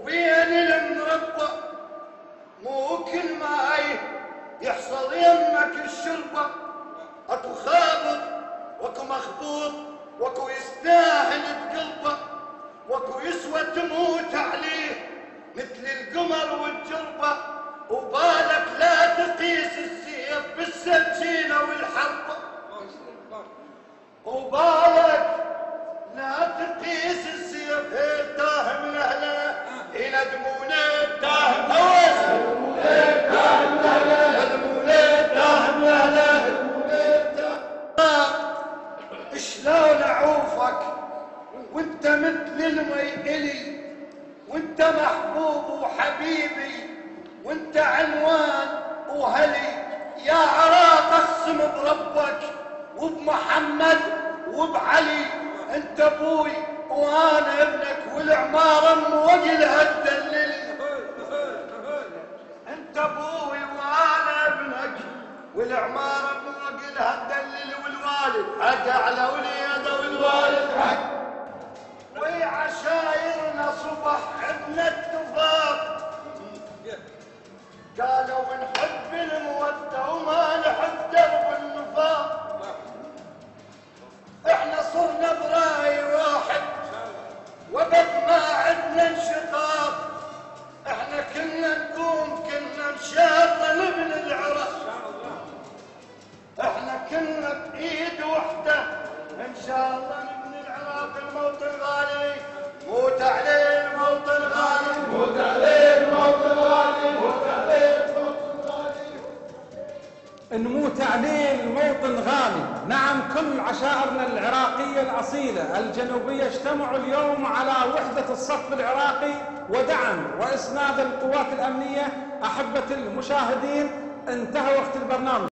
وبين المربى، مو كل ما يحصل يمك الشربة. اكو خابط واكو مخبوط، واكو يستاهل بقلبه، واكو يسوى تموت عليه مثل القمر والجربة. وبالك لا تقيس السيف بالسكينة والحربة، وبالك لا تقيس السيف. تاه من اهله يندمونه، تاه من اهله. شلون اعوفك وانت مثل المي الي، وانت محبوب وحبيبي، وانت عنوان وهلي. يا عراق اقسم بربك وبمحمد وبعلي، انت ابوي وانا ابنك، والعماره موجلها تدللي. انت ابوي وانا ابنك، والعماره موجلها تدللي. والوالد حق على وليده، والوالد حق. وي عشايرنا صبح عدنا اتفاق، قالوا نحب المودة وما نحب درب النفاق. احنا صرنا براي واحد وبد ما عدنا انشقاق. احنا كنا نقوم كنا نشاطل من العراق، احنا كنا بايد وحده ان شاء الله نبني العراق. الموطن غالي موت عليه، الموطن غالي موت عليه، الموطن غالي موت عليه، الموطن غالي. نموت عليه الموطن غالي. نعم، كل عشائرنا العراقية الأصيلة الجنوبية اجتمعوا اليوم على وحدة الصف العراقي ودعم وإسناد القوات الأمنية. أحبة المشاهدين، انتهى وقت البرنامج.